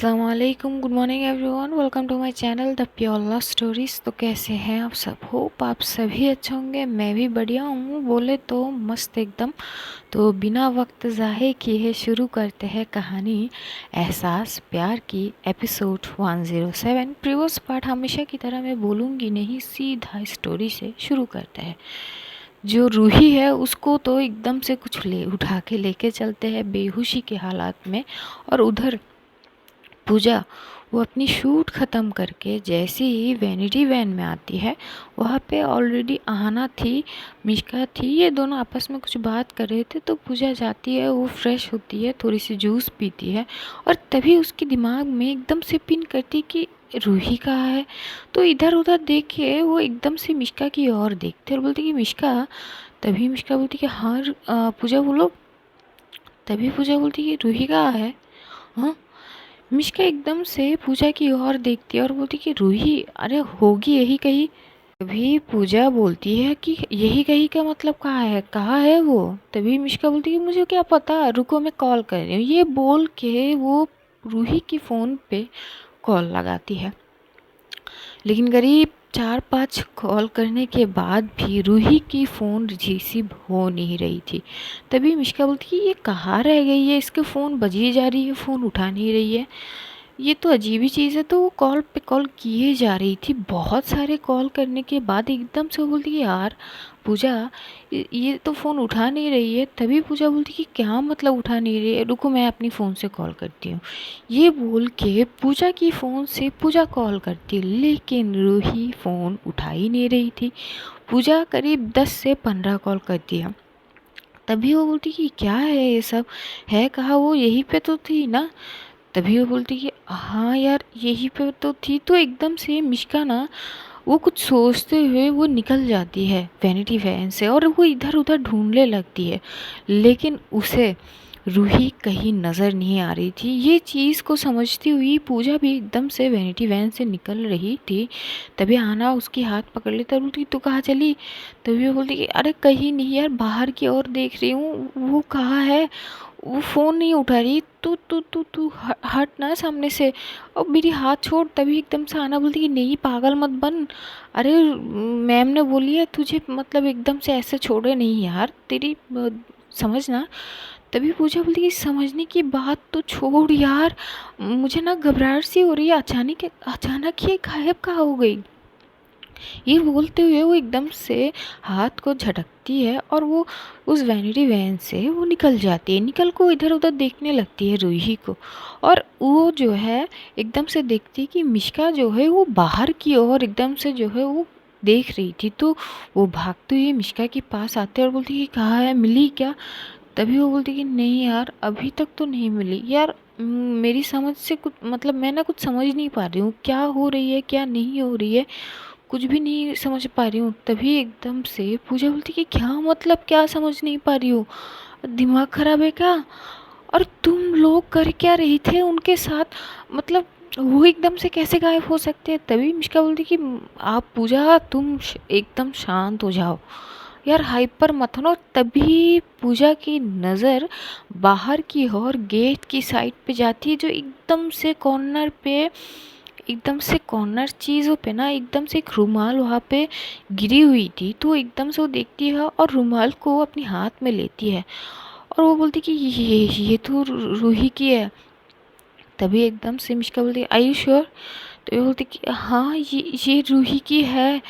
अस्सलामुअलैकुम, good morning everyone, welcome to my channel the pure love stories. तो कैसे हैं आप सब? होप आप सभी अच्छे होंगे। मैं भी बढ़िया हूँ, बोले तो मस्त एकदम। तो बिना वक्त ज़ाये किए शुरू करते हैं कहानी एहसास प्यार की एपिसोड 107। प्रीवियस पार्ट हमेशा की तरह मैं बोलूँगी नहीं, सीधा स्टोरी से शुरू करते हैं। जो रूही है उसको तो एकदम से कुछ ले उठा के लेके चलते हैं बेहोशी के हालात में। और उधर पूजा वो अपनी शूट ख़त्म करके जैसे ही वैनिटी वैन में आती है, वहाँ पे ऑलरेडी आहना थी, मिश्का थी, ये दोनों आपस में कुछ बात कर रहे थे। तो पूजा जाती है, वो फ्रेश होती है, थोड़ी सी जूस पीती है और तभी उसके दिमाग में एकदम से पिन करती कि रूही कहाँ है। तो इधर उधर देख के वो एकदम से मिश्का की ओर देखते और बोलती कि मिश्का। तभी मिश्का बोलती कि हाँ पूजा बोलो। तभी पूजा बोलती कि रूही कहाँ है। हाँ, मिश्का एकदम से पूजा की ओर देखती है और बोलती कि रूही, अरे होगी यही कहीं। तभी पूजा बोलती है कि यही कहीं का मतलब कहाँ है वो। तभी मिश्का बोलती है कि मुझे क्या पता, रुको मैं कॉल कर रही हूँ। ये बोल के वो रूही की फ़ोन पे कॉल लगाती है, लेकिन करीब 4-5 कॉल करने के बाद भी रूही की फ़ोन रिसीव हो नहीं रही थी। तभी मिश्का बोलती कि ये कहाँ रह गई है, इसके फ़ोन बजी जा रही है, फ़ोन उठा नहीं रही है, ये तो अजीब ही चीज़ है। तो वो कॉल पे कॉल किए जा रही थी, बहुत सारे कॉल करने के बाद एकदम से वो बोलती कि यार पूजा, ये तो फ़ोन उठा नहीं रही है। तभी पूजा बोलती कि क्या मतलब उठा नहीं रही है, रुको मैं अपनी फ़ोन से कॉल करती हूँ। ये बोल के पूजा की फ़ोन से पूजा कॉल करती, लेकिन रूही फ़ोन उठा ही नहीं रही थी। पूजा करीब 10 से 15 कॉल करती है। तभी वो बोलती कि क्या है ये सब, है कहाँ वो, यहीं पे तो थी ना। तभी वो बोलती कि हाँ यार यहीं पे तो थी। तो एकदम से मिश्का ना, वो कुछ सोचते हुए वो निकल जाती है वैनिटी वैन से और वो इधर उधर ढूंढने लगती है, लेकिन उसे रूही कहीं नज़र नहीं आ रही थी। ये चीज़ को समझती हुई पूजा भी एकदम से वैनिटी वैन से निकल रही थी। तभी आना उसकी हाथ पकड़ लेता और बोलती तू कहाँ चली। तभी वो बोलती कि अरे कहीं नहीं यार, बाहर की ओर देख रही हूँ, वो कहाँ है, वो फ़ोन नहीं उठा रही। तू तू तू तू हट ना सामने से, और मेरी हाथ छोड़। तभी एकदम से आना बोलती कि नहीं पागल मत बन, अरे मैम ने बोली है तुझे, मतलब एकदम से ऐसे छोड़े नहीं यार, तेरी समझना। तभी पूजा बोलती कि समझने की बात तो छोड़ यार, मुझे ना घबराहट सी हो रही है, अचानक ये गायब कहाँ हो गई। ये बोलते हुए वो एकदम से हाथ को झटकती है और वो उस वैनिटी वैन से वो निकल जाती है। निकल को इधर उधर देखने लगती है रूही को, और वो जो है एकदम से देखती है कि मिश्का जो है वो बाहर की ओर एकदम से जो है वो देख रही थी। तो वो भागते हुए मिश्का के पास आते और बोलती कि कहाँ है, मिली क्या। तभी वो बोलती कि नहीं यार अभी तक तो नहीं मिली यार, मेरी समझ से कुछ, मतलब मैं ना कुछ समझ नहीं पा रही हूँ, क्या हो रही है क्या नहीं हो रही है, कुछ भी नहीं समझ पा रही हूँ। तभी एकदम से पूजा बोलती कि क्या मतलब, क्या समझ नहीं पा रही हूँ, दिमाग खराब है क्या, और तुम लोग कर क्या रही थे उनके साथ, मतलब वो एकदम से कैसे गायब हो सकते हैं। तभी मिश्का बोलती कि आप पूजा तुम एकदम शांत हो जाओ यार, हाइपर मत हो। तभी पूजा की नज़र बाहर की ओर गेट की साइड पे जाती है, जो एकदम से कॉर्नर पे, एकदम से कॉर्नर चीज़ों पे ना एकदम से एक रुमाल वहाँ पे गिरी हुई थी। तो एकदम से वो देखती है और रुमाल को अपने हाथ में लेती है और वो बोलती कि ये तो रूही की है। तभी एकदम से मिश्का बोलती है आई यू श्योर। तो ये बोलती कि हाँ ये रूही की है।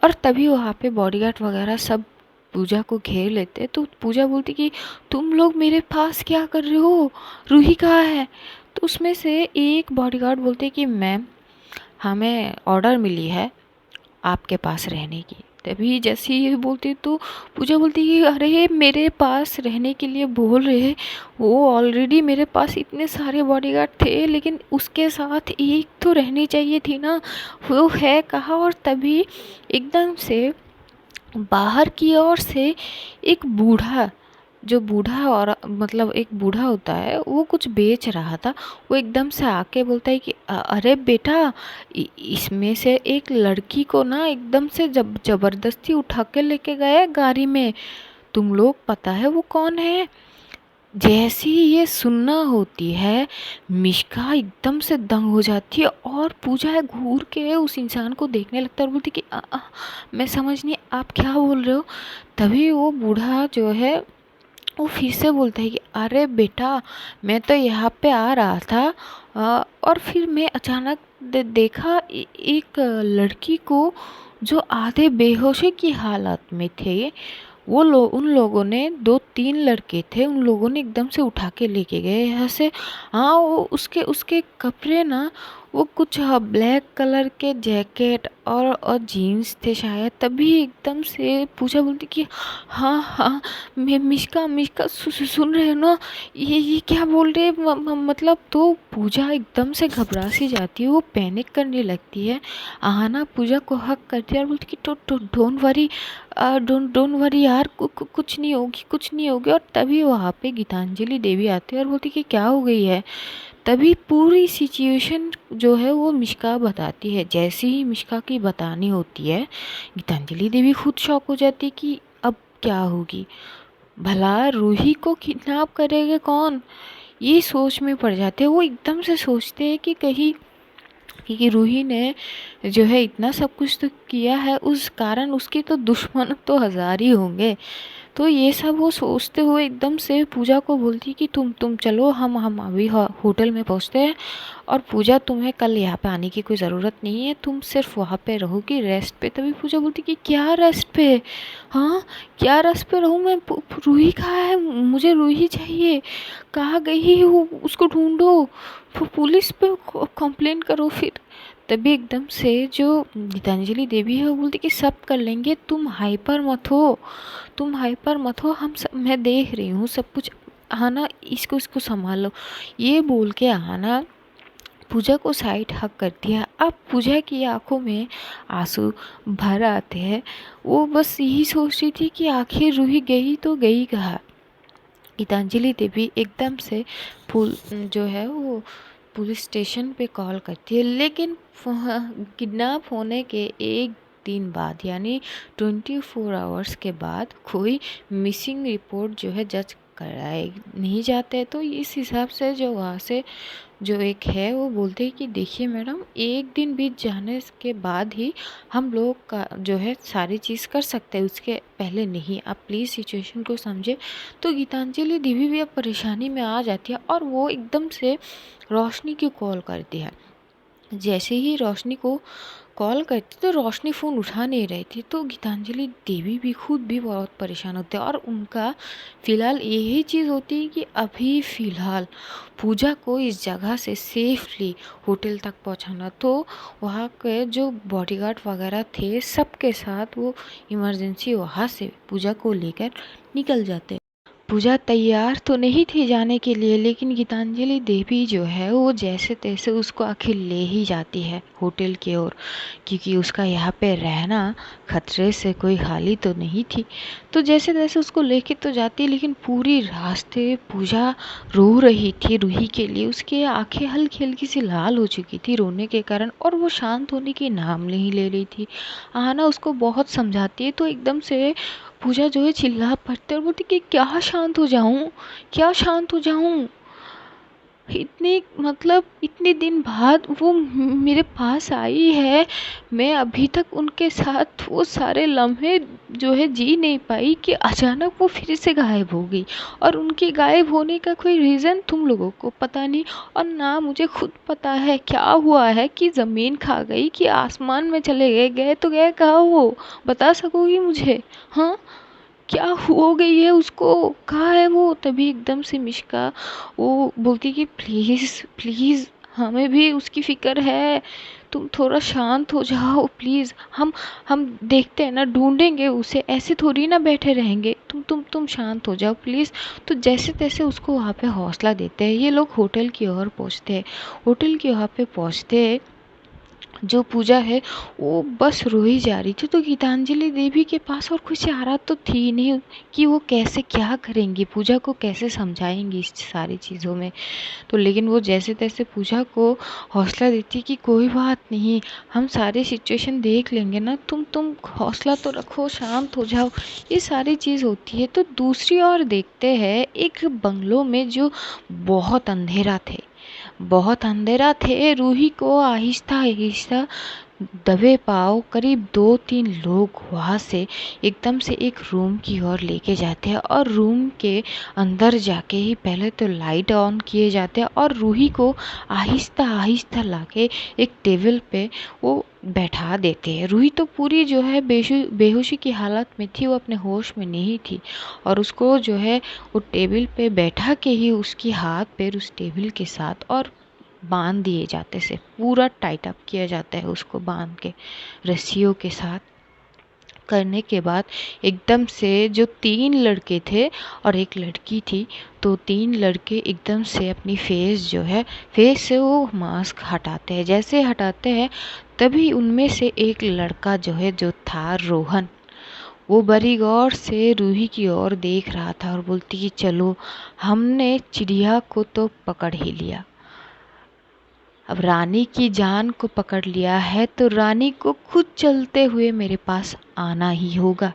और तभी वहाँ पे बॉडीगार्ड वगैरह सब पूजा को घेर लेते। तो पूजा बोलती कि तुम लोग मेरे पास क्या कर रहे हो, रूही कहाँ है। तो उसमें से एक बॉडीगार्ड बोलते कि मैम हमें ऑर्डर मिली है आपके पास रहने की। तभी जैसे ही ये बोलती तो पूजा बोलती कि अरे मेरे पास रहने के लिए बोल रहे हैं, वो ऑलरेडी मेरे पास इतने सारे बॉडीगार्ड थे, लेकिन उसके साथ एक तो रहनी चाहिए थी ना, वो है कहाँ। और तभी एकदम से बाहर की ओर से एक बूढ़ा, जो बूढ़ा और मतलब एक बूढ़ा होता है, वो कुछ बेच रहा था। वो एकदम से आके बोलता है कि अरे बेटा, इसमें से एक लड़की को ना एकदम से ज़बरदस्ती उठा के लेके गए गाड़ी में, तुम लोग पता है वो कौन है। जैसे ही ये सुनना होती है, मिष्का एकदम से दंग हो जाती है और पूजा घूर के उस इंसान को देखने लगता है और बोलती कि मैं समझ नहीं आप क्या बोल रहे हो। तभी वो बूढ़ा जो है वो फिर से बोलता है कि अरे बेटा, मैं तो यहाँ पे आ रहा था और फिर मैं अचानक देखा एक लड़की को जो आधे बेहोशी की हालत में थे। उन लोगों ने 2-3 लड़के थे, उन लोगों ने एकदम से उठा के लेके गए यहाँ से। हाँ, वो उसके उसके कपड़े ना, वो कुछ ब्लैक कलर के जैकेट और जीन्स थे शायद। तभी एकदम से पूजा बोलती कि हाँ हाँ, मैं मिष्का मिष्का सुन रहे हो ना, ये क्या बोल रहे हैं मतलब। तो पूजा एकदम से घबरा सी जाती है, वो पैनिक करने लगती है। आहाना पूजा को हक करती है और बोलती कि डोंट वरी, डोंट वरी यार, कुछ नहीं होगी, कुछ नहीं होगी। और तभी वहाँ पे गीतांजलि देवी आती है और बोलती कि क्या हो गई है। तभी पूरी सिचुएशन जो है वो मिष्का बताती है। जैसे ही मिष्का की बतानी होती है, गीतांजलि देवी खुद शॉक हो जाती है कि अब क्या होगी, भला रूही को किडनैप करेगा कौन। ये सोच में पड़ जाते हैं। वो एकदम से सोचते हैं कि कहीं कि रूही ने जो है इतना सब कुछ तो किया है, उस कारण उसके तो दुश्मन तो हजार ही होंगे। तो ये सब वो सोचते हुए एकदम से पूजा को बोलती कि तुम चलो, हम अभी होटल में पहुंचते हैं। और पूजा, तुम्हें कल यहाँ पे आने की कोई ज़रूरत नहीं है, तुम सिर्फ वहाँ पे रहोगी रेस्ट पे। तभी पूजा बोलती कि क्या रेस्ट पे, हाँ क्या रेस्ट पे रहूँ मैं, रूही कहाँ है, मुझे रूही चाहिए, कहाँ गई है वो, उसको ढूंढो, पुलिस पे कंप्लेन करो फिर। तभी एकदम से जो गीतांजलि देवी है वो बोलती कि सब कर लेंगे, तुम हाइपर मत हो, तुम हाइपर मत हो, हम सब, मैं देख रही हूँ सब कुछ, आना इसको इसको संभालो। ये बोल के आना पूजा को साइड हक करती है। अब पूजा की आंखों में आंसू भर आते हैं। वो बस यही सोच रही थी कि आखिर रूही गई तो गई कहाँ। गीतांजलि देवी एकदम से जो है वो पुलिस स्टेशन पे कॉल करती है। लेकिन किडनैप होने के एक दिन बाद, यानी 24 आवर्स के बाद, कोई मिसिंग रिपोर्ट जो है जज कराए नहीं जाते। तो इस हिसाब से जो वहाँ से जो एक है वो बोलते हैं कि देखिए मैडम, एक दिन बीत जाने के बाद ही हम लोग का जो है सारी चीज़ कर सकते हैं, उसके पहले नहीं। आप प्लीज़ सिचुएशन को समझे। तो गीतांजलि देवी भी अब परेशानी में आ जाती है और वो एकदम से रोशनी की कॉल करती है। जैसे ही रोशनी को कॉल करती तो रोशनी फ़ोन उठा नहीं रही थी। तो गीतांजलि देवी भी खुद भी बहुत परेशान होते हैं और उनका फ़िलहाल यही चीज़ होती है कि अभी फ़िलहाल पूजा को इस जगह से सेफली होटल तक पहुंचाना। तो वहाँ के जो बॉडीगार्ड वगैरह थे सबके साथ वो इमरजेंसी वहाँ से पूजा को लेकर निकल जाते। पूजा तैयार तो नहीं थी जाने के लिए, लेकिन गीतांजलि देवी जो है वो जैसे तैसे उसको आखिर ले ही जाती है होटल की ओर, क्योंकि उसका यहाँ पे रहना खतरे से कोई खाली तो नहीं थी। तो जैसे तैसे उसको लेके तो जाती है, लेकिन पूरी रास्ते पूजा रो रही थी रूही के लिए। उसकी आंखें हल्की हल्की सी लाल हो चुकी थी रोने के कारण, और वो शांत होने की नाम नहीं ले रही थी। आना उसको बहुत समझाती है तो एकदम से पूजा जो है चिल्ला पड़ती है और बोलती कि क्या शांत हो जाऊं, क्या शांत हो जाऊं। इतने मतलब इतने दिन बाद वो मेरे पास आई है, मैं अभी तक उनके साथ वो सारे लम्हे जो है जी नहीं पाई कि अचानक वो फिर से गायब हो गई। और उनके गायब होने का कोई रीज़न तुम लोगों को पता नहीं, और ना मुझे खुद पता है क्या हुआ है, कि ज़मीन खा गई कि आसमान में चले गए, गए तो गए कहाँ, वो बता सकोगी मुझे, हाँ क्या हो गई है उसको, कहाँ है वो। तभी एकदम से मिष्का वो बोलती कि प्लीज़ प्लीज़, हमें भी उसकी फ़िक्र है, तुम थोड़ा शांत हो जाओ प्लीज़। हम देखते हैं ना, ढूंढेंगे उसे, ऐसे थोड़ी ना बैठे रहेंगे, तुम शांत हो जाओ प्लीज़। तो जैसे तैसे उसको वहाँ पे हौसला देते हैं। ये लोग होटल की ओर पहुँचते हैं। होटल के वहाँ पे पहुँचते हैं जो पूजा है वो बस रोई जा रही थी। तो गीतांजलि देवी के पास और कुछ चारा तो थी नहीं कि वो कैसे क्या करेंगी, पूजा को कैसे समझाएंगी इस सारी चीज़ों में। तो लेकिन वो जैसे तैसे पूजा को हौसला देती कि कोई बात नहीं, हम सारी सिचुएशन देख लेंगे ना, तुम हौसला तो रखो, शांत हो जाओ, ये सारी चीज़ होती है। तो दूसरी ओर देखते हैं एक बंगलों में जो बहुत अंधेरा थे, रूही को आहिस्ता आहिस्ता दबे पाँव करीब 2-3 लोग वहाँ से एकदम से एक रूम की ओर लेके जाते हैं और रूम के अंदर जाके ही पहले तो लाइट ऑन किए जाते हैं और रूही को आहिस्ता आहिस्ता लाके एक टेबल पे वो बैठा देते हैं। रूही तो पूरी जो है बेहोशी की हालत में थी, वो अपने होश में नहीं थी और उसको जो है वो टेबल पे बैठा के ही उसकी हाथ पैर उस टेबल के साथ और बांध दिए जाते से पूरा टाइट अप किया जाता है उसको बांध के रस्सियों के साथ। करने के बाद एकदम से जो 3 लड़के थे और एक लड़की थी, तो 3 लड़के एकदम से अपनी फेस से वो मास्क हटाते हैं। जैसे हटाते हैं तभी उनमें से एक लड़का जो था रोहन, वो बड़ी गौर से रूही की ओर देख रहा था और बोलती कि चलो, हमने चिड़िया को तो पकड़ ही लिया, अब रानी की जान को पकड़ लिया है तो रानी को खुद चलते हुए मेरे पास आना ही होगा,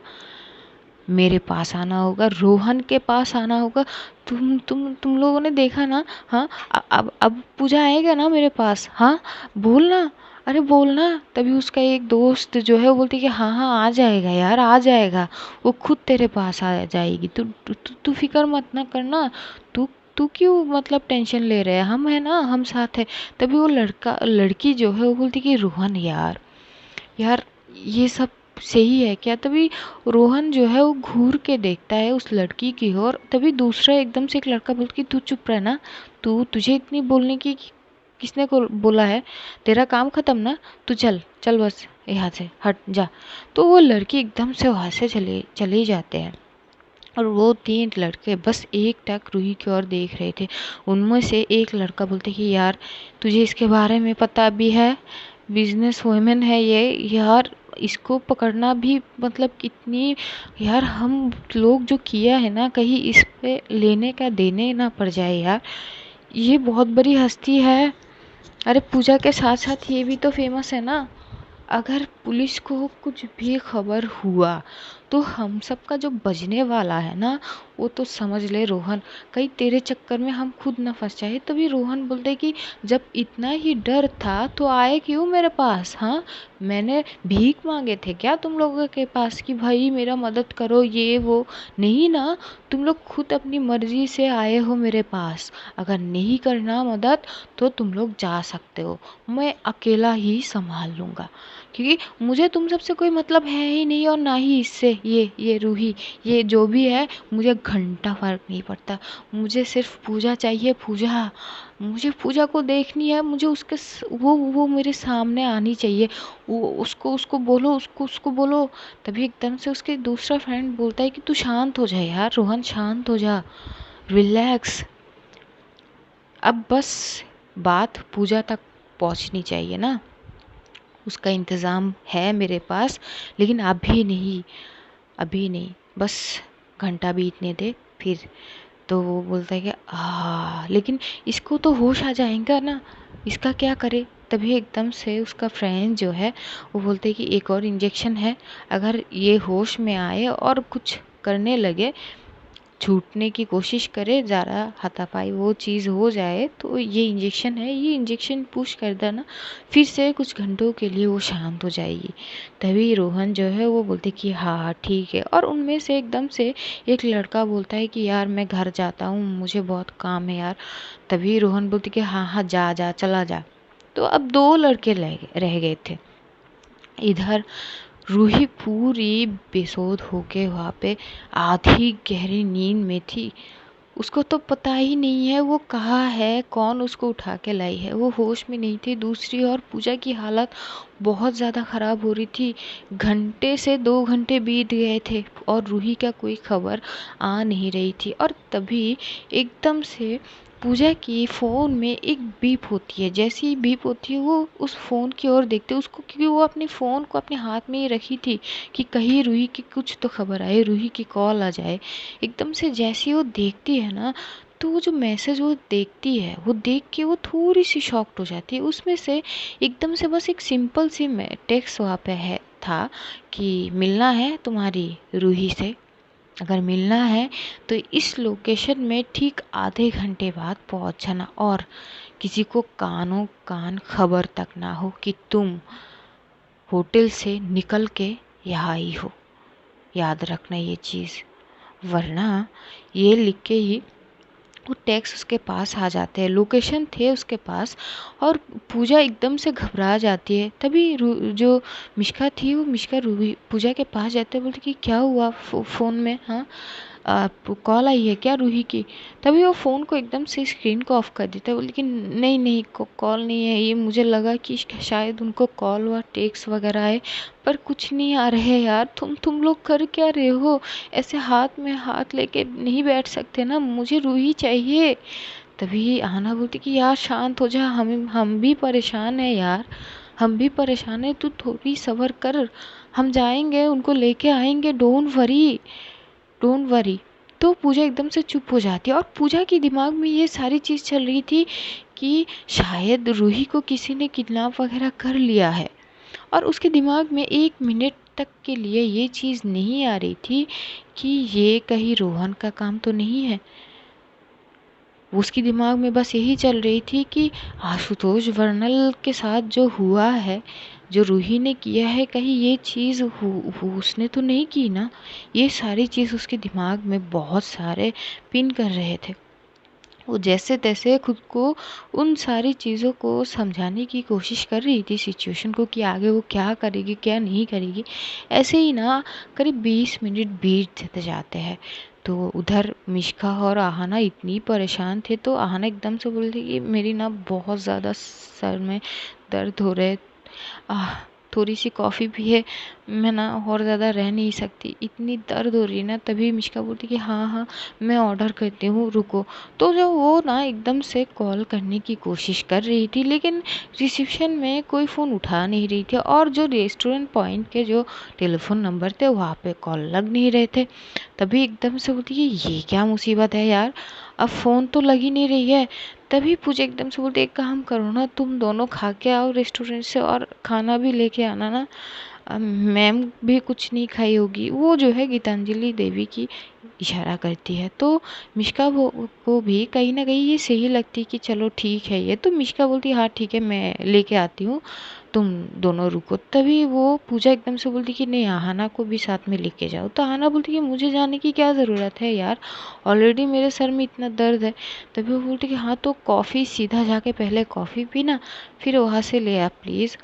मेरे पास आना होगा, रोहन के पास आना होगा। तुम लोगों ने देखा ना, हाँ, अब पूजा आएगा ना मेरे पास, हाँ बोलना, अरे बोलना। तभी उसका एक दोस्त जो है वो बोलती कि हाँ हाँ आ जाएगा यार, आ जाएगा, वो खुद तेरे पास आ जाएगी, तू तू तू तू फिक्र मत ना करना, तू तू क्यों मतलब टेंशन ले रहे हैं, हम है ना, हम साथ है। तभी वो लड़की जो है वो बोलती कि रोहन यार, यार ये सब सही है क्या। तभी रोहन जो है वो घूर के देखता है उस लड़की की ओर। तभी दूसरा एकदम से एक लड़का बोलता कि तू चुप रह ना, तुझे इतनी बोलने की किसने को बोला है, तेरा काम खत्म ना, तू चल चल बस यहाँ से हट जा। तो वो लड़की एकदम से वहाँ से चले जाते हैं और वो 3 लड़के बस एक टक रूही की ओर देख रहे थे। उनमें से एक लड़का बोलते कि यार तुझे इसके बारे में पता भी है, बिजनेस वुमेन है ये यार, इसको पकड़ना भी मतलब कितनी, यार हम लोग जो किया है ना, कहीं इस पे लेने का देने ना पड़ जाए यार, ये बहुत बड़ी हस्ती है। अरे पूजा के साथ साथ ये भी तो फेमस है ना, अगर पुलिस को कुछ भी खबर हुआ तो हम सब का जो बजने वाला है ना, वो तो समझ ले रोहन, कहीं तेरे चक्कर में हम खुद ना फंस जाए। तभी रोहन बोलते कि जब इतना ही डर था तो आए क्यों मेरे पास, हाँ मैंने भीख मांगे थे क्या तुम लोगों के पास कि भाई मेरा मदद करो ये वो, नहीं ना, तुम लोग खुद अपनी मर्जी से आए हो मेरे पास। अगर नहीं करना मदद तो तुम लोग जा सकते हो, मैं अकेला ही संभाल लूँगा, क्योंकि मुझे तुम सबसे कोई मतलब है ही नहीं और ना ही इससे ये रूही, ये जो भी है मुझे घंटा फर्क नहीं पड़ता, मुझे सिर्फ पूजा चाहिए, पूजा, मुझे पूजा को देखनी है, मुझे वो मेरे सामने आनी चाहिए, वो उसको उसको बोलो, उसको बोलो। तभी एकदम से उसके दूसरा फ्रेंड बोलता है कि तू शांत हो जा यार रोहन, शांत हो जा, रिलैक्स, अब बस बात पूजा तक पहुंचनी चाहिए ना, उसका इंतज़ाम है मेरे पास, लेकिन अभी नहीं, बस घंटा बीतने दे फिर। तो वो बोलता है कि लेकिन इसको तो होश आ जाएगा ना, इसका क्या करे। तभी एकदम से उसका फ्रेंड जो है वो बोलते हैं कि एक और इंजेक्शन है, अगर ये होश में आए और कुछ करने लगे, छूटने की कोशिश करे, ज़्यादा हाथापाई वो चीज़ हो जाए, तो ये इंजेक्शन है, ये इंजेक्शन पुश कर देना, फिर से कुछ घंटों के लिए वो शांत हो जाएगी। तभी रोहन जो है वो बोलते कि हाँ ठीक है। और उनमें से एकदम से एक लड़का बोलता है कि यार मैं घर जाता हूँ, मुझे बहुत काम है यार। तभी रोहन बोलते कि हाँ हाँ जा जा चला जा। तो अब 2 लड़के रह गए थे। इधर रूही पूरी बेसोध होके वहाँ पे आधी गहरी नींद में थी, उसको तो पता ही नहीं है वो कहाँ है, कौन उसको उठा के लाई है, वो होश में नहीं थी। दूसरी ओर पूजा की हालत बहुत ज़्यादा ख़राब हो रही थी, घंटे से 2 घंटे बीत गए थे और रूही का कोई खबर आ नहीं रही थी। और तभी एकदम से पूजा की फ़ोन में एक बीप होती है। जैसे ही बीप होती है वो उस फ़ोन की ओर देखते है उसको, क्योंकि वो अपने फ़ोन को अपने हाथ में ही रखी थी कि कहीं रूही की कुछ तो खबर आए, रूही की कॉल आ जाए। एकदम से जैसे ही वो देखती है ना, तो वो जो मैसेज वो देखती है वो देख के वो थोड़ी सी शॉक्ड हो जाती है। उसमें से एकदम से बस एक सिंपल सी टेक्स्ट वहाँ पे है था कि मिलना है तुम्हारी रूही से, अगर मिलना है तो इस लोकेशन में ठीक आधे घंटे बाद पहुंच जाना, और किसी को कानों कान खबर तक ना हो कि तुम होटल से निकल के यहाँ आई हो। याद रखना ये चीज़, वरना ये लिख के ही वो टैक्स उसके पास आ जाते हैं, लोकेशन थे उसके पास। और पूजा एकदम से घबरा जाती है। तभी जो मिष्का थी वो मिष्का रूही पूजा के पास जाते बोलती कि क्या हुआ, फ़ोन में हाँ कॉल आई है क्या रूही की। तभी वो फ़ोन को एकदम से स्क्रीन को ऑफ कर देता है, बोले कि नहीं नहीं कॉल नहीं है। ये मुझे लगा कि शायद उनको कॉल व टेक्स्ट वगैरह आए, पर कुछ नहीं आ रहे यार। तुम लोग कर क्या रहे हो, ऐसे हाथ में हाथ लेके नहीं बैठ सकते ना, मुझे रूही चाहिए। तभी आना बोलती कि यार शांत हो जा, हम भी परेशान है यार, हम भी परेशान है, तू थोड़ी सब्र कर, हम जाएंगे उनको लेके आएंगे, डोंट वरी डोंट वरी। तो पूजा एकदम से चुप हो जाती है, और पूजा के दिमाग में ये सारी चीज़ चल रही थी कि शायद रूही को किसी ने किडनैप वगैरह कर लिया है। और उसके दिमाग में 1 मिनट तक के लिए ये चीज़ नहीं आ रही थी कि ये कहीं रोहन का काम तो नहीं है। उसके दिमाग में बस यही चल रही थी कि आशुतोष वर्नल के साथ जो हुआ है, जो रूही ने किया है, कहीं ये चीज़ उसने तो नहीं की ना। ये सारी चीज़ उसके दिमाग में बहुत सारे पिन कर रहे थे। वो जैसे तैसे खुद को उन सारी चीज़ों को समझाने की कोशिश कर रही थी, सिचुएशन को, कि आगे वो क्या करेगी क्या नहीं करेगी। ऐसे ही ना करीब 20 मिनट बीत जाते हैं। तो उधर मिष्का और आहाना इतनी परेशान थे, तो आहाना एकदम से बोलती कि मेरी ना बहुत ज़्यादा सर में दर्द हो रहे, आह थोड़ी सी कॉफ़ी भी है, मैं ना और ज़्यादा रह नहीं सकती, इतनी दर्द हो रही है ना। तभी मिष्का बोलती कि हाँ हाँ मैं ऑर्डर करती हूँ, रुको। तो जो वो ना एकदम से कॉल करने की कोशिश कर रही थी, लेकिन रिसेप्शन में कोई फ़ोन उठा नहीं रही थी, और जो रेस्टोरेंट पॉइंट के जो टेलीफोन नंबर थे वहाँ पे कॉल लग नहीं रहे थे। तभी एकदम से बोलती कि ये क्या मुसीबत है यार, अब फ़ोन तो लग ही नहीं रही है। तभी पूजा एकदम से बोलती एक काम करो ना, तुम दोनों खा के आओ रेस्टोरेंट से, और खाना भी लेके आना ना, मैम भी कुछ नहीं खाई होगी। वो जो है गीतांजलि देवी की इशारा करती है। तो मिष्का को भी कहीं ना कहीं ये सही लगती कि चलो ठीक है ये। तो मिष्का बोलती हाँ ठीक है मैं लेके आती हूँ, तुम दोनों रुको। तभी वो पूजा एकदम से बोलती कि नहीं आहाना को भी साथ में लेके जाओ। तो आहाना बोलती कि मुझे जाने की क्या ज़रूरत है यार, ऑलरेडी मेरे सर में इतना दर्द है। तभी वो बोलती कि हाँ तो कॉफ़ी सीधा जाके पहले कॉफ़ी पीना, फिर वहाँ से ले आ प्लीज़।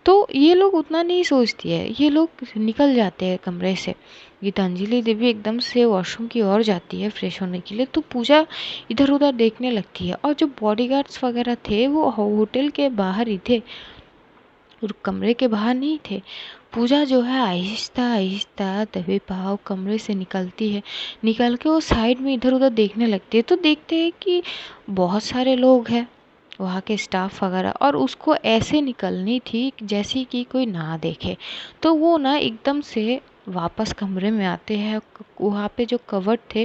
तो ये लोग उतना नहीं सोचती है, ये लोग निकल जाते हैं कमरे से। गीतांजलि देवी एकदम से वॉशरूम की ओर जाती है फ्रेश होने के लिए। तो पूजा इधर उधर देखने लगती है, और जो बॉडीगार्ड्स वगैरह थे वो होटल के बाहर ही थे और कमरे के बाहर नहीं थे। पूजा जो है आहिस्ता आहिस्ता दबे पाँव कमरे से निकलती है। निकल के वो साइड में इधर उधर देखने लगती है, तो देखते हैं कि बहुत सारे लोग हैं वहाँ के स्टाफ वगैरह, और उसको ऐसे निकलनी थी जैसे कि कोई ना देखे। तो वो ना एकदम से वापस कमरे में आते हैं, वहाँ पे जो कवर्ड थे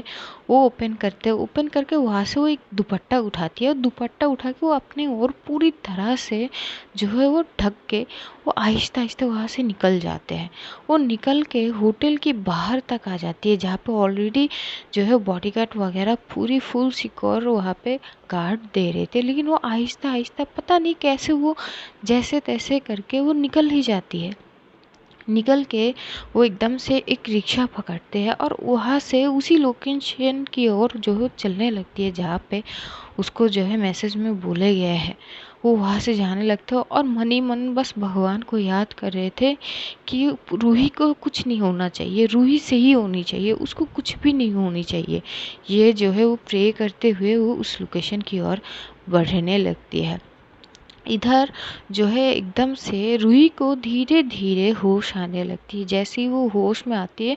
वो ओपन करते हैं। ओपन करके वहाँ से वो एक दुपट्टा उठाती है, और दुपट्टा उठा के वो अपने और पूरी तरह से जो है वो ढक के वो आहिस्ता आहिस्ता वहाँ से निकल जाते हैं। वो निकल के होटल के बाहर तक आ जाती है, जहाँ पे ऑलरेडी जो है बॉडीगार्ड वगैरह पूरी फुल सिक्योर वहाँ पे गार्ड दे रहे थे। लेकिन वो आहिस्ता आहिस्ता पता नहीं कैसे वो जैसे तैसे करके वो निकल ही जाती है। निकल के वो एकदम से एक रिक्शा पकड़ते हैं, और वहाँ से उसी लोकेशन की ओर जो है चलने लगती है जहाँ पे उसको जो है मैसेज में बोले गए हैं। वो वहाँ से जाने लगते हैं, और मन ही मन बस भगवान को याद कर रहे थे कि रूही को कुछ नहीं होना चाहिए, रूही से ही होनी चाहिए, उसको कुछ भी नहीं होनी चाहिए। ये जो है वो प्रे करते हुए वो उस लोकेशन की ओर बढ़ने लगती है। इधर जो है एकदम से रूही को धीरे धीरे होश आने लगती है। जैसे ही वो होश में आती है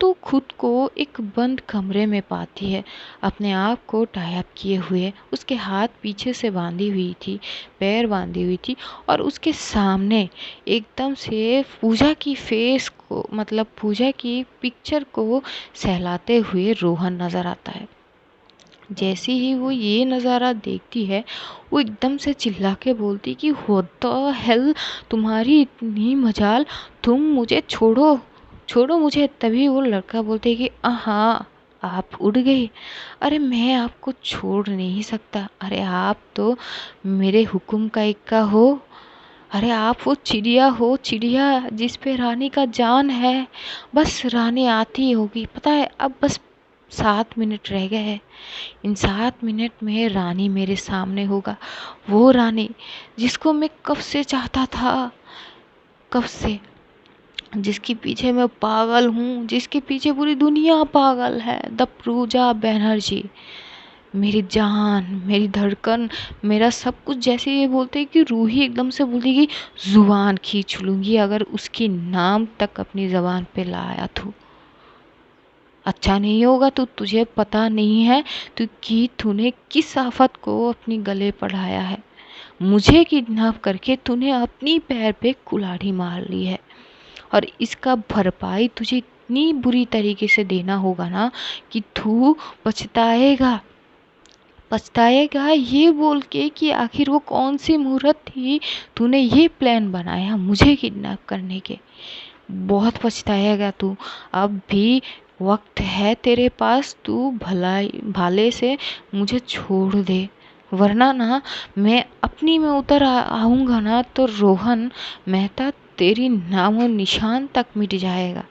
तो खुद को एक बंद कमरे में पाती है, अपने आप को टाई अप किए हुए। उसके हाथ पीछे से बांधी हुई थी, पैर बांधी हुई थी, और उसके सामने एकदम से पूजा की फेस को, मतलब पूजा की पिक्चर को सहलाते हुए रोहन नज़र आता है। जैसे ही वो ये नज़ारा देखती है वो एकदम से चिल्ला के बोलती कि व्हाट द हेल, तुम्हारी इतनी मजाल, तुम मुझे छोड़ो, छोड़ो मुझे। तभी वो लड़का बोलते कि हाँ आप उड़ गई। अरे मैं आपको छोड़ नहीं सकता, अरे आप तो मेरे हुक्म का इक्का हो। अरे आप वो चिड़िया हो, चिड़िया जिस पे रानी का जान है। बस रानी आती होगी, पता है अब बस 7 मिनट रह गए हैं। इन 7 मिनट में रानी मेरे सामने होगा, वो रानी जिसको मैं कब से चाहता था, कब से, जिसके पीछे मैं पागल हूँ, जिसके पीछे पूरी दुनिया पागल है। द पूजा बनर्जी, मेरी जान, मेरी धड़कन, मेरा सब कुछ। जैसे ये बोलते कि रूही एकदम से बोलती कि जुबान खींच लूंगी अगर उसकी नाम तक अपनी जबान पे लाया तो अच्छा नहीं होगा। तो तुझे पता नहीं है तो कि तूने किस आफत को अपनी गले पढ़ाया है। मुझे किडनैप करके तूने अपनी पैर पे कुल्हाड़ी मार ली है, और इसका भरपाई तुझे इतनी बुरी तरीके से देना होगा ना कि तू पछताएगा, पछताएगा। ये बोल के कि आखिर वो कौन सी मुहूर्त थी तूने ये प्लान बनाया मुझे किडनैप करने के। बहुत पछताएगा तू। अब भी वक्त है तेरे पास, तू भलाई भाले से मुझे छोड़ दे, वरना ना मैं अपनी में उतर आऊँगा ना तो रोहन मेहता तेरी नामो निशान तक मिट जाएगा।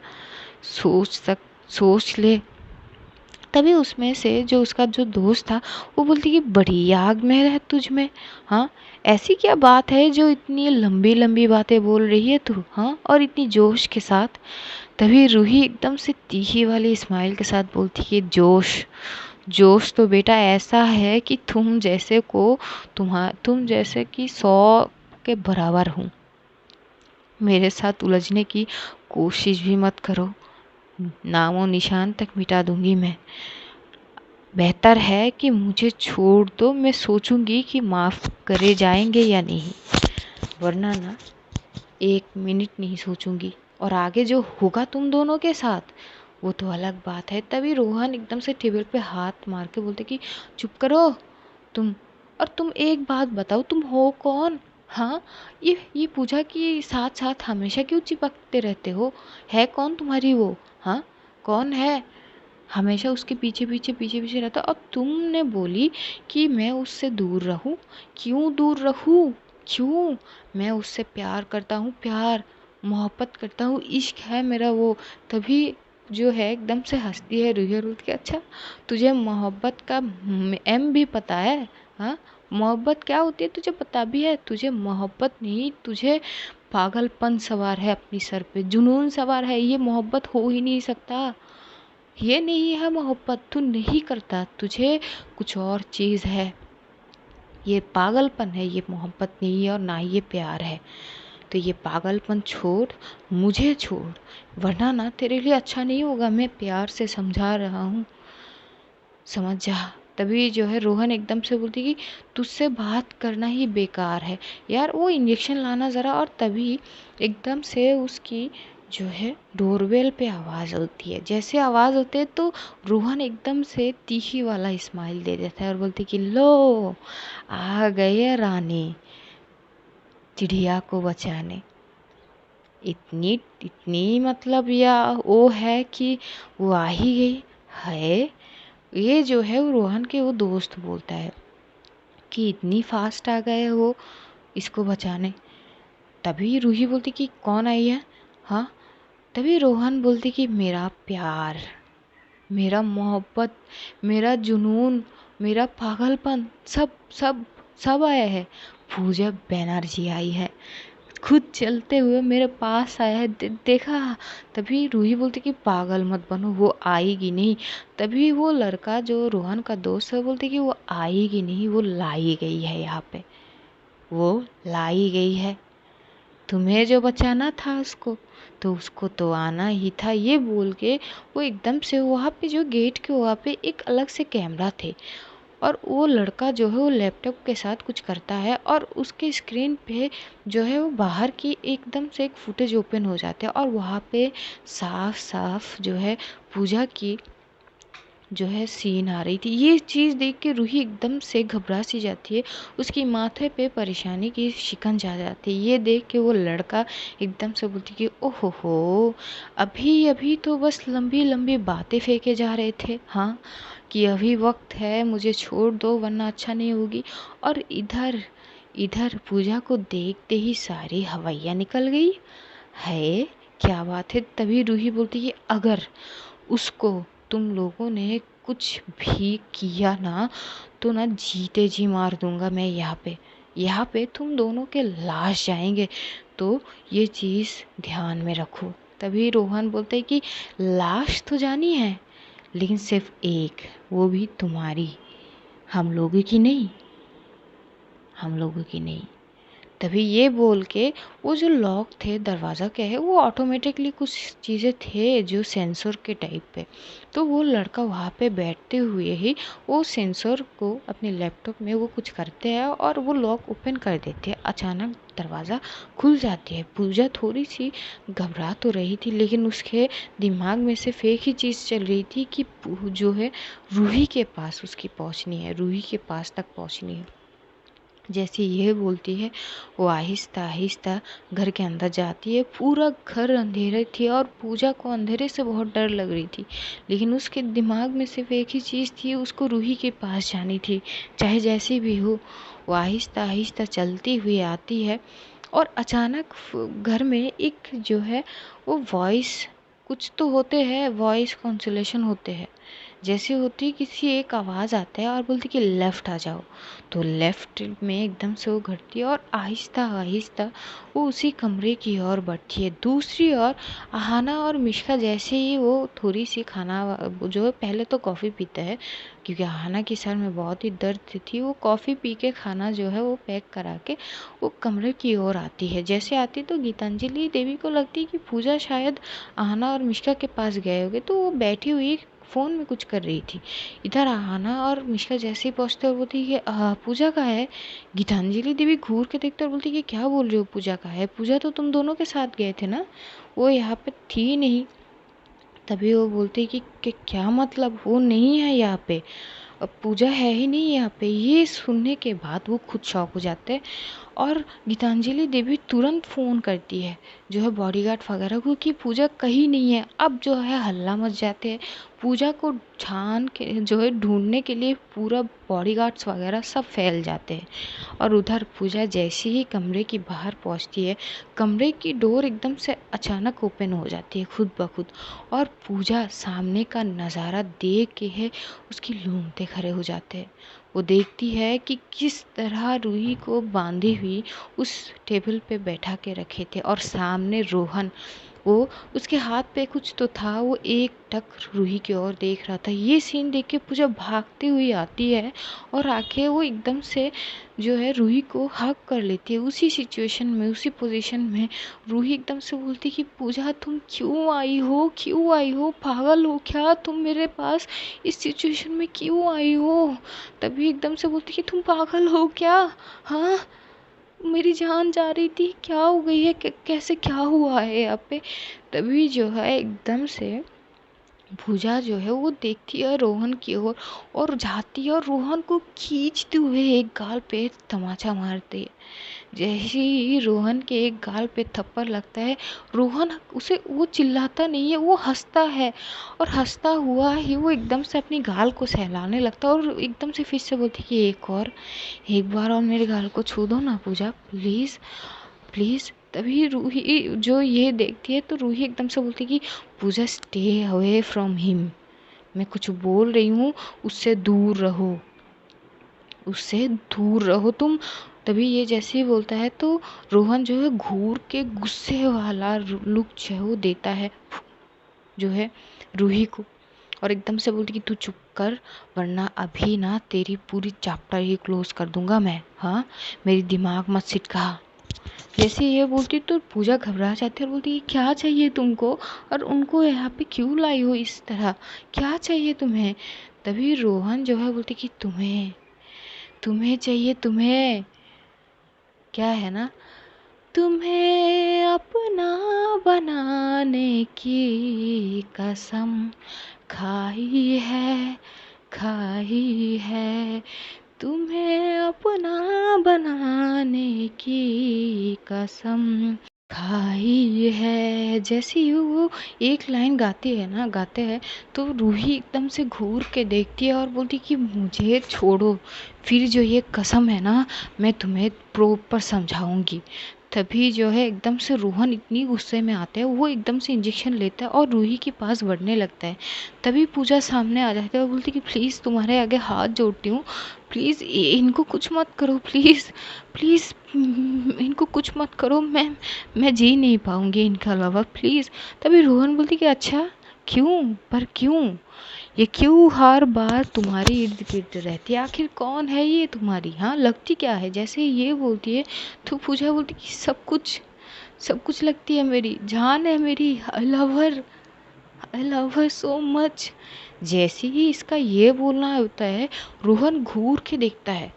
सोच ले। तभी उसमें से जो उसका जो दोस्त था वो बोलती कि बड़ी आग में है तुझ में, हाँ ऐसी क्या बात है जो इतनी लंबी लंबी बातें बोल रही है तू, हाँ और इतनी जोश के साथ। तभी रूही एकदम से तीखी वाली स्माइल के साथ बोलती कि जोश, जोश तो बेटा ऐसा है कि तुम जैसे कि 100 के बराबर हूँ। मेरे साथ उलझने की कोशिश भी मत करो, नामो निशान तक मिटा दूंगी मैं। बेहतर है कि मुझे छोड़ दो, मैं सोचूंगी कि माफ़ करे जाएंगे या नहीं, वरना ना 1 मिनट नहीं सोचूंगी। और आगे जो होगा तुम दोनों के साथ वो तो अलग बात है। तभी रोहन एकदम से टेबल पे हाथ मार के बोलते कि चुप करो तुम। और तुम एक बात बताओ, तुम हो कौन? हाँ, ये पूजा की साथ साथ हमेशा क्यों चिपकते रहते हो? है कौन तुम्हारी वो? हाँ, कौन है? हमेशा उसके पीछे पीछे पीछे पीछे रहता। और तुमने बोली कि मैं उससे दूर रहूं। क्यों दूर रहूं? क्यों? मैं उससे प्यार करता हूँ, प्यार मोहब्बत करता हूँ, इश्क है मेरा वो। तभी जो है एकदम से हंसती है रूही और बोलती है अच्छा तुझे मोहब्बत का एम भी पता है? हाँ, मोहब्बत क्या होती है तुझे पता भी है? तुझे मोहब्बत नहीं, तुझे पागलपन सवार है अपनी सर पे, जुनून सवार है। ये मोहब्बत हो ही नहीं सकता, ये नहीं है मोहब्बत। तू नहीं करता, तुझे कुछ और चीज़ है। ये पागलपन है, ये मोहब्बत नहीं है और ना ही ये प्यार है। तो ये पागलपन छोड़, मुझे छोड़, वरना ना तेरे लिए अच्छा नहीं होगा। मैं प्यार से समझा रहा हूँ, समझ जा। तभी जो है रोहन एकदम से बोलती कि तुझसे बात करना ही बेकार है यार, वो इंजेक्शन लाना ज़रा। और तभी एकदम से उसकी जो है डोरबेल पे आवाज़ होती है। जैसे आवाज़ होती है तो रोहन एकदम से तीखी वाला स्माइल दे देता है और बोलती कि लो आ गए रानी चिड़िया को बचाने। इतनी इतनी मतलब या वो है कि वो आ ही गई है। ये जो है वो रोहन के वो दोस्त बोलता है कि इतनी फास्ट आ गए हो इसको बचाने। तभी रूही बोलती कि कौन आई है? हाँ, तभी रोहन बोलती कि मेरा प्यार, मेरा मोहब्बत, मेरा जुनून, मेरा पागलपन, सब सब सब आया है। पूजा बनर्जी आई है, खुद चलते हुए मेरे पास आया है, देखा। तभी रूही बोलती कि पागल मत बनो, वो आएगी नहीं। तभी वो लड़का जो रोहन का दोस्त है बोलते कि वो आएगी नहीं, वो लाई गई है यहाँ पे। वो लाई गई है, तुम्हें जो बचाना था उसको, तो उसको तो आना ही था। ये बोल के वो एकदम से वहाँ पे जो गेट के वहाँ पे एक अलग से कैमरा थे, और वो लड़का जो है वो लैपटॉप के साथ कुछ करता है, और उसके स्क्रीन पे जो है वो बाहर की एकदम से एक फुटेज ओपन हो जाते हैं, और वहाँ पे साफ साफ जो है पूजा की जो है सीन आ रही थी। ये चीज़ देख के रूही एकदम से घबरा सी जाती है, उसकी माथे पे परेशानी की शिकंज आ जाती है। ये देख के वो लड़का एकदम से बोलती कि ओहो हो, अभी अभी तो बस लंबी लंबी बातें फेंके जा रहे थे, हाँ, कि अभी वक्त है, मुझे छोड़ दो वरना अच्छा नहीं होगी। और इधर इधर पूजा को देखते ही सारी हवाइयाँ निकल गई है। क्या बात है। तभी रूही बोलती है अगर उसको तुम लोगों ने कुछ भी किया ना, तो ना जीते जी मार दूंगा मैं। यहाँ पे तुम दोनों के लाश जाएंगे, तो ये चीज़ ध्यान में रखो। तभी रोहन बोलते हैं कि लाश तो जानी है, लेकिन सिर्फ एक, वो भी तुम्हारी, हम लोगों की नहीं, हम लोगों की नहीं। तभी ये बोल के वो जो लॉक थे दरवाज़ा के है, वो ऑटोमेटिकली कुछ चीज़ें थे जो सेंसर के टाइप पे, तो वो लड़का वहाँ पे बैठते हुए ही वो सेंसर को अपने लैपटॉप में वो कुछ करते हैं और वो लॉक ओपन कर देते हैं। अचानक दरवाज़ा खुल जाती है। पूजा थोड़ी सी घबरा तो रही थी, लेकिन उसके दिमाग में सिर्फ एक ही चीज़ चल रही थी कि जो है रूही के पास उसकी पहुँचनी है, रूही के पास तक पहुँचनी है। जैसे ये बोलती है, वो आहिस्ता आहिस्ता घर के अंदर जाती है। पूरा घर अंधेरे थी और पूजा को अंधेरे से बहुत डर लग रही थी, लेकिन उसके दिमाग में सिर्फ एक ही चीज़ थी, उसको रूही के पास जानी थी, चाहे जैसी भी हो। वो आहिस्ता आहिस्ता चलती हुई आती है, और अचानक घर में एक जो है वो वॉइस, कुछ तो होते हैं वॉइस कॉन्सुलेशन होते हैं, जैसे होती किसी एक आवाज़ आता है और बोलती कि लेफ़्ट आ जाओ, तो लेफ़्ट में एकदम से वो घटती है और आहिस्ता आहिस्ता वो उसी कमरे की ओर बढ़ती है। दूसरी ओर अहाना और मिश्का जैसे ही वो थोड़ी सी खाना जो है, पहले तो कॉफ़ी पीता है क्योंकि अहाना की सर में बहुत ही दर्द थी। वो कॉफ़ी पी के खाना जो है वो पैक करा के वो कमरे की ओर आती है। जैसे आती तो गीतांजलि देवी को लगती है कि पूजा शायद अहाना और मिश्का के पास गए होंगे, तो वो बैठी हुई फ़ोन में कुछ कर रही थी। इधर आहाना और मिश्का जैसे ही पहुँचते और बोलती कि पूजा कहाँ है। गीतांजलि देवी घूर के देखते और बोलती कि क्या बोल रहे हो, पूजा कहाँ है, पूजा तो तुम दोनों के साथ गए थे ना, वो यहाँ पे थी नहीं। तभी वो बोलती कि क्या मतलब, वो नहीं है यहाँ पे, अब पूजा है ही नहीं यहाँ पे। ये सुनने के बाद वो खुद शॉक हो जाते हैं, और गीतांजलि देवी तुरंत फ़ोन करती है जो है बॉडीगार्ड वगैरह को कि पूजा कहीं नहीं है। अब जो है हल्ला मच जाते हैं, पूजा को छान के जो है ढूंढने के लिए पूरा बॉडीगार्ड्स वगैरह सब फैल जाते हैं। और उधर पूजा जैसे ही कमरे की बाहर पहुंचती है, कमरे की डोर एकदम से अचानक ओपन हो जाती है खुद ब खुद, और पूजा सामने का नज़ारा देख के है उसकी लूंगटे खड़े हो जाते हैं। वो देखती है कि किस तरह रूही को बांधी हुई उस टेबल पे बैठा के रखे थे, और सामने रोहन, वो उसके हाथ पे कुछ तो था, वो एक टक रूही की ओर देख रहा था। ये सीन देख के पूजा भागती हुई आती है, और आके वो एकदम से जो है रूही को हग कर लेती है। उसी सिचुएशन में, उसी पोजीशन में रूही एकदम से बोलती कि पूजा तुम क्यों आई हो, क्यों आई हो, पागल हो क्या तुम, मेरे पास इस सिचुएशन में क्यों आई हो। तभी एकदम से बोलती कि तुम पागल हो क्या, हाँ, मेरी जान जा रही थी, क्या हो गई है, कैसे क्या हुआ है यहाँ पे। तभी जो है एकदम से पूजा जो है वो देखती है रोहन की ओर, और जाती है और रोहन को खींचते हुए एक गाल पे तमाचा मारती है। जैसे ही रोहन के एक गाल पे थप्पड़ लगता है, रोहन उसे, वो चिल्लाता नहीं है, वो हंसता है, और हंसता हुआ ही वो एकदम से अपनी गाल को सहलाने लगता है, और एकदम से फिर से बोलती कि एक बार और मेरे गाल को छू दो ना पूजा, प्लीज़ प्लीज़। तभी रूही जो ये देखती है, तो रूही एकदम से बोलती कि पूजा स्टे अवे फ्रॉम हिम, मैं कुछ बोल रही हूँ, उससे दूर रहो, उससे दूर रहो तुम। तभी ये जैसे ही बोलता है, तो रोहन जो है घूर के गुस्से वाला लुक जो है वो देता है जो है रूही को, और एकदम से बोलती कि तू चुप कर, वरना अभी ना तेरी पूरी चैप्टर ही क्लोज कर दूंगा मैं। हाँ, मेरी दिमाग मत सिटका। जैसे ये बोलती तो पूजा घबरा जाती है और बोलती क्या चाहिए तुमको, और उनको यहाँ पे क्यों लाई हो इस तरह, क्या चाहिए तुम्हें। तभी रोहन जो है बोलती कि तुम्हें तुम्हें चाहिए, तुम्हें क्या है ना, तुम्हें अपना बनाने की कसम खाई है, खाई है, तुम्हें अपना बनाने की कसम खाई है। जैसे ही वो एक लाइन गाती है ना, गाते हैं, तो रूही एकदम से घूर के देखती है और बोलती कि मुझे छोड़ो, फिर जो ये कसम है ना मैं तुम्हें प्रॉपर समझाऊंगी। तभी जो है एकदम से रोहन इतनी गुस्से में आता है, वो एकदम से इंजेक्शन लेता है और रूही के पास बढ़ने लगता है। तभी पूजा सामने आ जाती है और बोलती कि प्लीज़ तुम्हारे आगे हाथ जोड़ती हूँ, प्लीज़ इनको कुछ मत करो, प्लीज़ प्लीज़ इनको कुछ मत करो, मैं जी नहीं पाऊँगी इनके अलावा, प्लीज़। तभी रोहन बोलती कि अच्छा क्यों, पर क्यों, ये क्यों हर बार तुम्हारी इर्द गिर्द रहती है, आखिर कौन है ये तुम्हारी, हाँ लगती क्या है। जैसे ये बोलती है तो पूजा बोलती कि सब कुछ, सब कुछ लगती है, मेरी जान है, मेरी I love her, I love her so much. जैसे ही इसका ये बोलना होता है, रोहन घूर के देखता है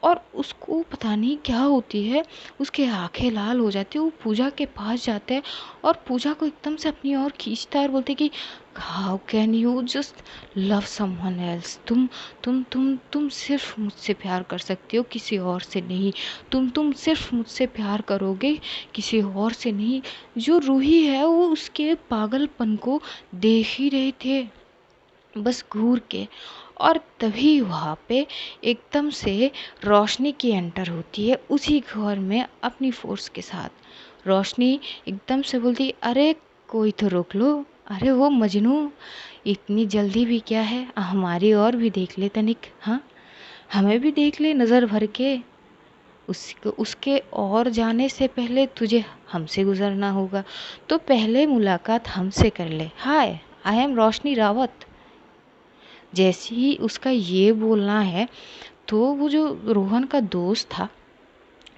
और उसको पता नहीं क्या होती है, उसके आंखें लाल हो जाती है। वो पूजा के पास जाते हैं और पूजा को एकदम से अपनी ओर खींचता है और बोलते कि how can you just love someone else, तुम सिर्फ मुझसे प्यार कर सकते हो, किसी और से नहीं। तुम सिर्फ मुझसे प्यार करोगे, किसी और से नहीं। जो रूही है वो उसके पागलपन को देख ही रहे थे, बस घूर के। और तभी वहाँ पे एकदम से रोशनी की एंटर होती है उसी घर में अपनी फोर्स के साथ। रोशनी एकदम से बोलती अरे कोई तो रोक लो, अरे वो मजनू, इतनी जल्दी भी क्या है, हमारी और भी देख ले तनिक, हाँ हमें भी देख ले नज़र भर के। उसको उसके और जाने से पहले तुझे हमसे गुजरना होगा, तो पहले मुलाकात हमसे कर ले। हाय, आई एम रोशनी रावत। जैसे ही उसका ये बोलना है, तो वो जो रोहन का दोस्त था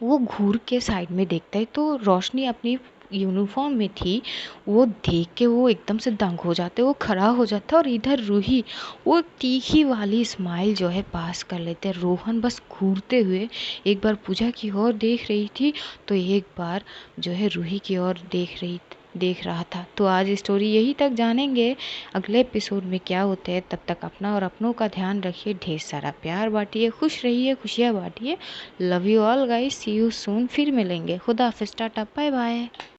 वो घूर के साइड में देखता है, तो रोशनी अपनी यूनिफॉर्म में थी। वो देख के वो एकदम से दंग हो जाते, वो खड़ा हो जाता है और इधर रूही वो एक तीखी वाली स्माइल जो है पास कर लेते। रोहन बस घूरते हुए एक बार पूजा की ओर देख रही थी, तो एक बार जो है रूही की ओर देख रहा था। तो आज स्टोरी यही तक जानेंगे, अगले एपिसोड में क्या होते हैं। तब तक अपना और अपनों का ध्यान रखिए, ढेर सारा प्यार बांटिए, खुश रहिए, खुशियाँ बांटिए। Love you all guys, see you soon, फिर मिलेंगे। खुदा हाफिज़, टाटा, बाय बाय।